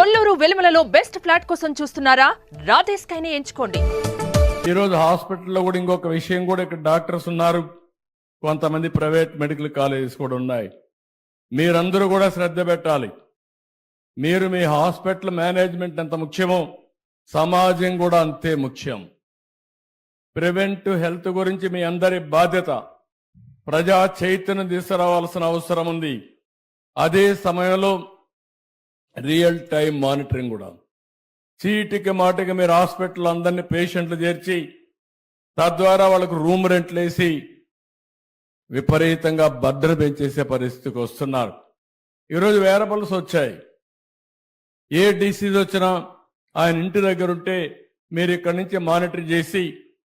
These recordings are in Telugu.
కొల్లూరు వెలుమలలో బెస్ట్ ఫ్లాట్ కోసం చూస్తున్నారా? రాధేశ్ కైనే ఎంచుకోండి. ఈ రోజు హాస్పిటల్లో కూడా ఇంకొక విషయం కూడా ఇక్కడ డాక్టర్స్ ఉన్నారు, కొంతమంది ప్రైవేట్ మెడికల్ కాలేజెస్ కూడా ఉన్నాయి. మీరందరూ కూడా శ్రద్ధ పెట్టాలి. మీరు మీ హాస్పిటల్ మేనేజ్మెంట్ ఎంత ముఖ్యమో సమాజం కూడా అంతే ముఖ్యం. ప్రివెంటివ్ హెల్త్ గురించి మీ అందరి బాధ్యత. ప్రజా చైతన్యం తీసుకురావాల్సిన అవసరం ఉంది. అదే సమయంలో రియల్ టైం మానిటరింగ్ కూడా. చీటికి మాటికి మీరు హాస్పిటల్ అందరినీ పేషెంట్లు చేర్చి తద్వారా వాళ్ళకు రూమ్ రెంట్లు వేసి విపరీతంగా భద్రత పెంచేసే పరిస్థితికి వస్తున్నారు. ఈరోజు వేరబుల్స్ వచ్చాయి. ఏ డిసీజ్ వచ్చినా ఆయన ఇంటి దగ్గర ఉంటే మీరు ఇక్కడి నుంచి మానిటర్ చేసి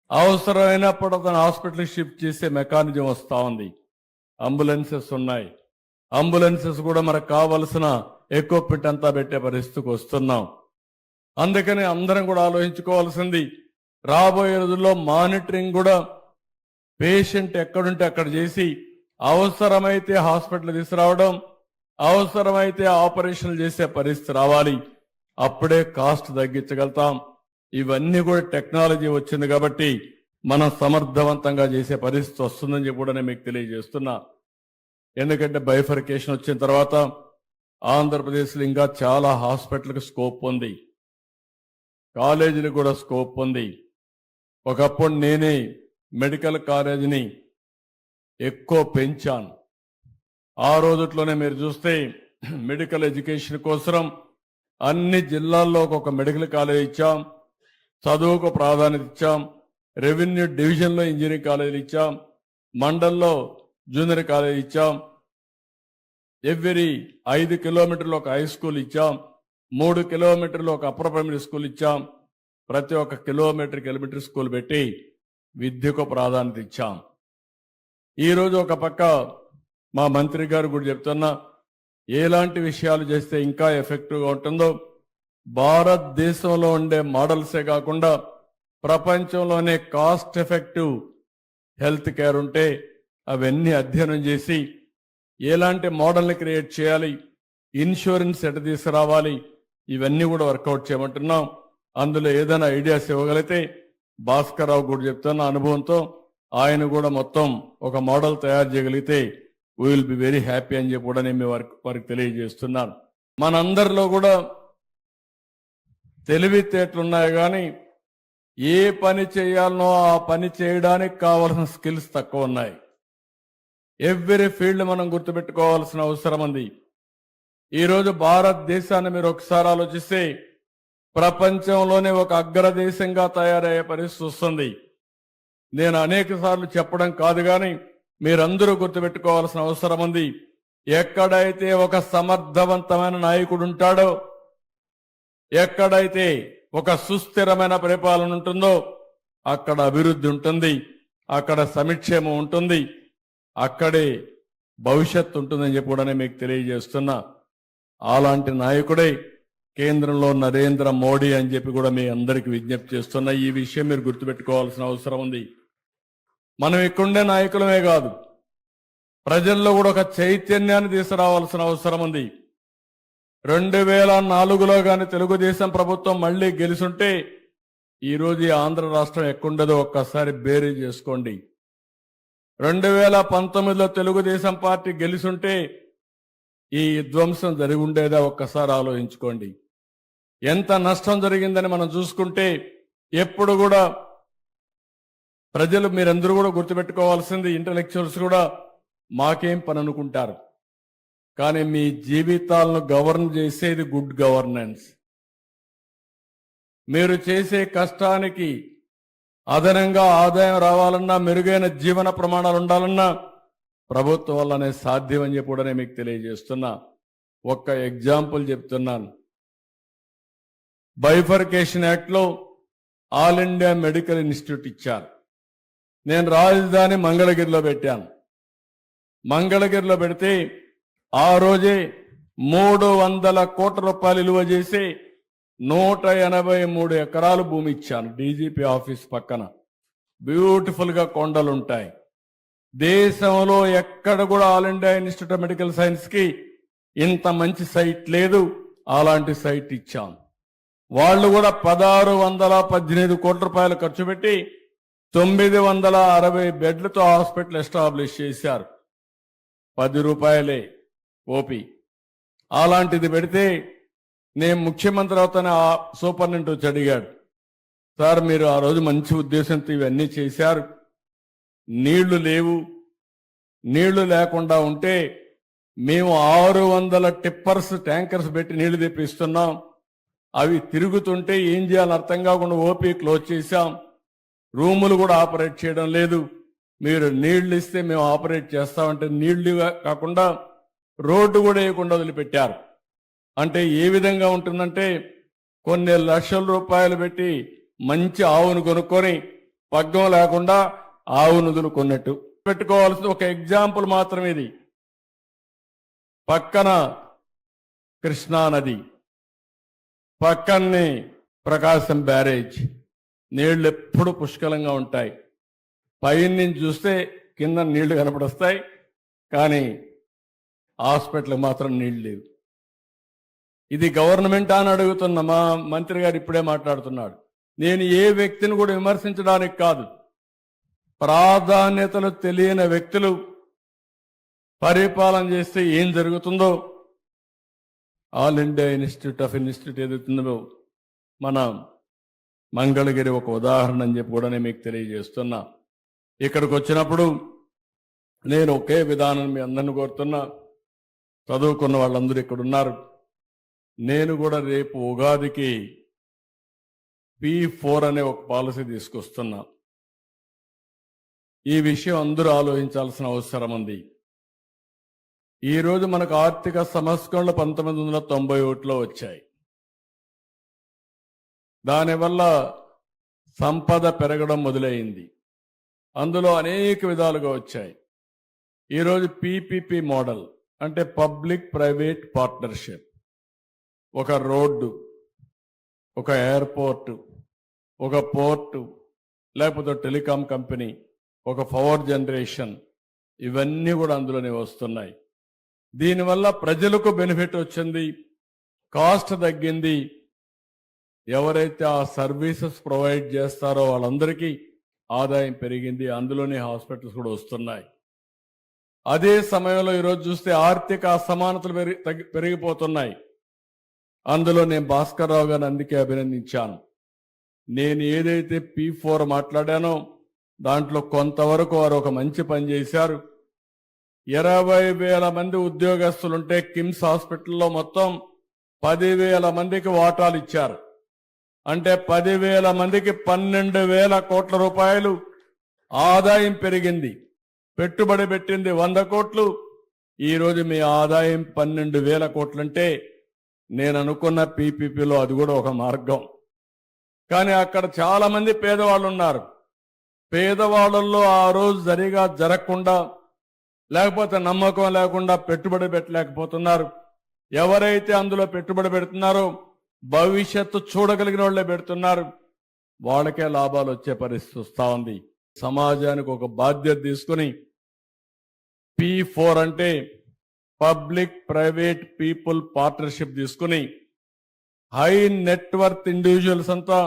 అవసరమైనప్పుడు అతను హాస్పిటల్కి షిఫ్ట్ చేసే మెకానిజం వస్తూ ఉంది. అంబులెన్సెస్ ఉన్నాయి. అంబులెన్సెస్ కూడా మనకు కావలసిన ఎక్విప్మెంట్ అంతా పెట్టే పరిస్థితికి వస్తున్నాం. అందుకని అందరం కూడా ఆలోచించుకోవాల్సింది, రాబోయే రోజుల్లో మానిటరింగ్ కూడా పేషెంట్ ఎక్కడుంటే అక్కడ చేసి అవసరమైతే హాస్పిటల్ తీసుకురావడం, అవసరమైతే ఆపరేషన్లు చేసే పరిస్థితి రావాలి. అప్పుడే కాస్ట్ తగ్గించగలుగుతాం. ఇవన్నీ కూడా టెక్నాలజీ వచ్చింది కాబట్టి మనం సమర్థవంతంగా చేసే పరిస్థితి వస్తుందని చెప్పి కూడా నేను మీకు తెలియజేస్తున్నా. ఎందుకంటే బైఫర్కేషన్ వచ్చిన తర్వాత ఆంధ్రప్రదేశ్లో ఇంకా చాలా హాస్పిటల్కి స్కోప్ ఉంది, కాలేజీలకు కూడా స్కోప్ ఉంది. ఒకప్పుడు నేనే మెడికల్ కాలేజీని ఎక్కువ పెంచాను. ఆ రోజుట్లోనే మీరు చూస్తే మెడికల్ ఎడ్యుకేషన్ కోసం అన్ని జిల్లాల్లో ఒక మెడికల్ కాలేజ్ ఇచ్చాం, చదువుకు ప్రాధాన్యత ఇచ్చాం, రెవెన్యూ డివిజన్లో ఇంజనీరింగ్ కాలేజీలు ఇచ్చాం, మండల్లో జూనియర్ కాలేజ్ ఇచ్చాం, ఎవ్రీ 5 కిలోమీటర్లు ఒక హై స్కూల్ ఇచ్చాం, 3 కిలోమీటర్లు ఒక అప్పర్ ప్రైమరీ స్కూల్ ఇచ్చాం. ప్రతి ఒక్క కిలోమీటర్ స్కూల్ పెట్టి విద్యకు ప్రాధాన్యత ఇచ్చాం. ఈరోజు ఒక పక్క మా మంత్రి గారు కూడా చెప్తున్నా, ఎలాంటి విషయాలు చేస్తే ఇంకా ఎఫెక్టివ్గా ఉంటుందో భారతదేశంలో ఉండే మోడల్సే కాకుండా ప్రపంచంలోనే కాస్ట్ ఎఫెక్టివ్ హెల్త్ కేర్ ఉంటే అవన్నీ అధ్యయనం చేసి ఎలాంటి మోడల్ని క్రియేట్ చేయాలి, ఇన్సూరెన్స్ ఎట తీసుకురావాలి, ఇవన్నీ కూడా వర్కౌట్ చేయమంటున్నాం. అందులో ఏదైనా ఐడియాస్ ఇవ్వగలిగితే భాస్కర్ రావు కూడా చెప్తున్న అనుభవంతో ఆయన కూడా మొత్తం ఒక మోడల్ తయారు చేయగలిగితే we will be very happy అని చెప్పి కూడా నేను వారికి తెలియజేస్తున్నాను. మనందరిలో కూడా తెలివితేటలున్నాయి, కానీ ఏ పని చేయాలనో ఆ పని చేయడానికి కావాల్సిన స్కిల్స్ తక్కువ ఉన్నాయి. ఎవ్రీ ఫీల్డ్ మనం గుర్తుపెట్టుకోవాల్సిన అవసరం ఉంది. ఈరోజు భారతదేశాన్ని మీరు ఒకసారి ఆలోచిస్తే ప్రపంచంలోనే ఒక అగ్రదేశంగా తయారయ్యే పరిస్థితి వస్తుంది. నేను అనేక సార్లు చెప్పడం కాదు, కానీ మీరందరూ గుర్తుపెట్టుకోవాల్సిన అవసరం ఉంది. ఎక్కడైతే ఒక సమర్థవంతమైన నాయకుడు ఉంటాడో, ఎక్కడైతే ఒక సుస్థిరమైన పరిపాలన ఉంటుందో అక్కడ అభివృద్ధి ఉంటుంది, అక్కడ సమిక్షేమం ఉంటుంది, అక్కడే భవిష్యత్తు ఉంటుందని చెప్పి కూడా మీకు తెలియజేస్తున్నా. అలాంటి నాయకుడే కేంద్రంలో నరేంద్ర మోడీ అని చెప్పి కూడా మీ అందరికీ విజ్ఞప్తి చేస్తున్నా. ఈ విషయం మీరు గుర్తుపెట్టుకోవాల్సిన అవసరం ఉంది. మనం ఇక్కడుండే నాయకులమే కాదు, ప్రజల్లో కూడా ఒక చైతన్యాన్ని తీసుకురావాల్సిన అవసరం ఉంది. 2004లో కానీ తెలుగుదేశం ప్రభుత్వం మళ్ళీ గెలుసుంటే ఈరోజు ఈ ఆంధ్ర రాష్ట్రం ఎక్కడుండదో ఒక్కసారి బేరీ చేసుకోండి. 2019లో తెలుగుదేశం పార్టీ గెలుసుంటే ఈ విధ్వంసం జరిగి ఉండేదా ఒక్కసారి ఆలోచించుకోండి. ఎంత నష్టం జరిగిందని మనం చూసుకుంటే ఎప్పుడు కూడా ప్రజలు, మీరందరూ కూడా గుర్తుపెట్టుకోవాల్సింది, ఇంటలెక్చువల్స్ కూడా మాకేం పని అనుకుంటారు, కానీ మీ జీవితాలను గవర్న్ చేసేది గుడ్ గవర్నెన్స్. మీరు చేసే కష్టానికి అదనంగా ఆదాయం రావాలన్నా, మెరుగైన జీవన ప్రమాణాలు ఉండాలన్నా ప్రభుత్వం వల్లనే సాధ్యం అని చెప్పి కూడా నేను మీకు తెలియజేస్తున్నా. ఒక్క ఎగ్జాంపుల్ చెప్తున్నాను. బైఫర్కేషన్ యాక్ట్లో ఆల్ ఇండియా మెడికల్ ఇన్స్టిట్యూట్ ఇచ్చారు. నేను రాజధాని మంగళగిరిలో పెట్టాను. మంగళగిరిలో పెడితే ఆ రోజే 300 కోట్ల రూపాయలు విలువ చేసి 183 ఎకరాలు భూమి ఇచ్చాను. డీజీపీ ఆఫీస్ పక్కన బ్యూటిఫుల్ గా కొండలు ఉంటాయి. దేశంలో ఎక్కడ కూడా all India institute of medical science కి ఇంత మంచి సైట్ లేదు. అలాంటి సైట్ ఇచ్చాం. వాళ్ళు కూడా 1618 కోట్ల రూపాయలు ఖర్చు పెట్టి 960 బెడ్లతో హాస్పిటల్ ఎస్టాబ్లిష్ చేశారు. 10 రూపాయలే ఓపీ. అలాంటిది పెడితే నేను ముఖ్యమంత్రి అవుతానే ఆ సూపరింటెండెంట్ వచ్చి అడిగాడు, సార్ మీరు ఆ రోజు మంచి ఉద్దేశంతో ఇవన్నీ చేశారు, నీళ్లు లేవు, నీళ్లు లేకుండా ఉంటే మేము 600 టిప్పర్స్ ట్యాంకర్స్ పెట్టి నీళ్లు తెప్పిస్తున్నాం, అవి తిరుగుతుంటే ఏం చేయాలని అర్థం కాకుండా ఓపీ క్లోజ్ చేశాం, రూములు కూడా ఆపరేట్ చేయడం లేదు, మీరు నీళ్లు ఇస్తే మేము ఆపరేట్ చేస్తామంటే నీళ్లు కాకుండా రోడ్డు కూడా వేయకుండా వదిలిపెట్టారు. అంటే ఏ విధంగా ఉంటుందంటే కొన్ని లక్షల రూపాయలు పెట్టి మంచి ఆవును కొనుక్కొని పగ్గం లేకుండా ఆవును వదులుకున్నట్టు పెట్టుకోవాల్సిన ఒక ఎగ్జాంపుల్ మాత్రమే ఇది. పక్కన కృష్ణా నది, పక్కనే ప్రకాశం బ్యారేజ్, నీళ్లు ఎప్పుడు పుష్కలంగా ఉంటాయి. పైన నుంచి చూస్తే కింద నీళ్లు కనపడొస్తాయి, కానీ హాస్పిటల్ మాత్రం నీళ్లు లేవు. ఇది గవర్నమెంట్ అని అడుగుతున్న మా మంత్రి గారు ఇప్పుడే మాట్లాడుతున్నాడు. నేను ఏ వ్యక్తిని కూడా విమర్శించడానికి కాదు, ప్రాధాన్యతలు తెలియని వ్యక్తులు పరిపాలన చేస్తే ఏం జరుగుతుందో ఆల్ ఇండియా ఇన్స్టిట్యూట్ ఏదైతుందో మన మంగళగిరి ఒక ఉదాహరణ అని చెప్పి కూడా నేను మీకు తెలియజేస్తున్నా. ఇక్కడికి వచ్చినప్పుడు నేను ఒకే విధానం మీ అందరిని కోరుతున్నా, చదువుకున్న వాళ్ళందరూ ఇక్కడ ఉన్నారు. నేను కూడా రేపు ఉగాదికి P4 అనే ఒక పాలసీ తీసుకొస్తున్నా. ఈ విషయం అందరూ ఆలోచించాల్సిన అవసరం ఉంది. ఈరోజు మనకు ఆర్థిక సంస్కరణలు 1991లో వచ్చాయి. దానివల్ల సంపద పెరగడం మొదలైంది. అందులో అనేక విధాలుగా వచ్చాయి. ఈరోజు PPP మోడల్ అంటే పబ్లిక్ ప్రైవేట్ పార్ట్నర్షిప్. ఒక రోడ్డు, ఒక ఎయిర్పోర్టు, ఒక పోర్టు, లేకపోతే టెలికాం కంపెనీ, ఒక పవర్ జనరేషన్, ఇవన్నీ కూడా అందులోనే వస్తున్నాయి. దీనివల్ల ప్రజలకు బెనిఫిట్ వచ్చింది, కాస్ట్ తగ్గింది. ఎవరైతే ఆ సర్వీసెస్ ప్రొవైడ్ చేస్తారో వాళ్ళందరికీ ఆదాయం పెరిగింది. అందులోనే హాస్పిటల్స్ కూడా వస్తున్నాయి. అదే సమయంలో ఈరోజు చూస్తే ఆర్థిక అసమానతలు పెరిగిపోతున్నాయి. అందులో నేను భాస్కర్ రావు గారిని అందుకే అభినందించాను. నేను ఏదైతే P4 మాట్లాడానో దాంట్లో కొంతవరకు వారు ఒక మంచి పని చేశారు. 20,000 మంది ఉద్యోగస్తులుంటే కిమ్స్ హాస్పిటల్లో మొత్తం 10,000 మందికి వాటాలు ఇచ్చారు. అంటే 10,000 మందికి 12,000 కోట్ల రూపాయలు ఆదాయం పెరిగింది. పెట్టుబడి పెట్టింది 100 కోట్లు. ఈరోజు మీ ఆదాయం 12,000 కోట్లంటే నేను అనుకున్న PPPలో అది కూడా ఒక మార్గం. కానీ అక్కడ చాలా మంది పేదవాళ్ళు ఉన్నారు. పేదవాళ్ళల్లో ఆ రోజు సరిగా జరగకుండా, లేకపోతే నమ్మకం లేకుండా పెట్టుబడి పెట్టలేకపోతున్నారు. ఎవరైతే అందులో పెట్టుబడి పెడుతున్నారో భవిష్యత్తు చూడగలిగిన వాళ్ళే పెడుతున్నారు. వాళ్ళకే లాభాలు వచ్చే పరిస్థితి వస్తూ ఉంది. సమాజానికి ఒక బాధ్యత తీసుకుని P4 అంటే పబ్లిక్ ప్రైవేట్ పీపుల్ పార్ట్నర్షిప్ తీసుకుని హై నెట్వర్త్ ఇండివిజువల్స్ అంతా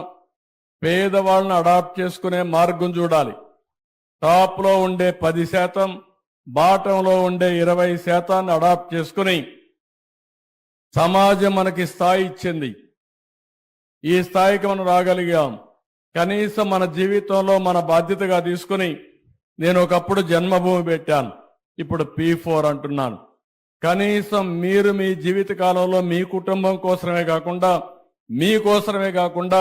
పేదవాళ్ళని అడాప్ట్ చేసుకునే మార్గం చూడాలి. టాప్లో ఉండే 10%, బాటంలో ఉండే 20% అడాప్ట్ చేసుకుని సమాజం మనకి స్థాయి ఇచ్చింది. ఈ స్థాయికి మనం రాగలిగాం. కనీసం మన జీవితంలో మన బాధ్యతగా తీసుకుని నేను ఒకప్పుడు జన్మభూమి పెట్టాను, ఇప్పుడు P4 అంటున్నాను. కనీసం మీరు మీ జీవిత కాలంలో మీ కుటుంబం కోసమే కాకుండా, మీకోసమే కాకుండా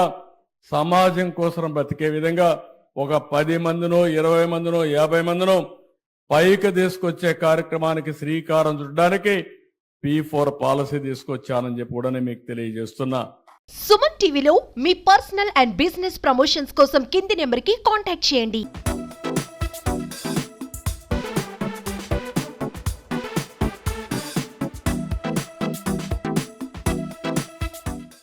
సమాజం కోసం బతికే విధంగా ఒక 10 మందినో 20 మందినో 50 మందినో పైకి తీసుకొచ్చే కార్యక్రమానికి శ్రీకారం చుట్టడానికి P4 పాలసీ తీసుకొచ్చానని చెప్పి కూడా నేను మీకు తెలియజేస్తున్నా. సుమన్ టీవీలో మీ పర్సనల్ అండ్ బిజినెస్ ప్రమోషన్స్ కోసం కింది నెంబర్కి కాంటాక్ట్ చేయండి.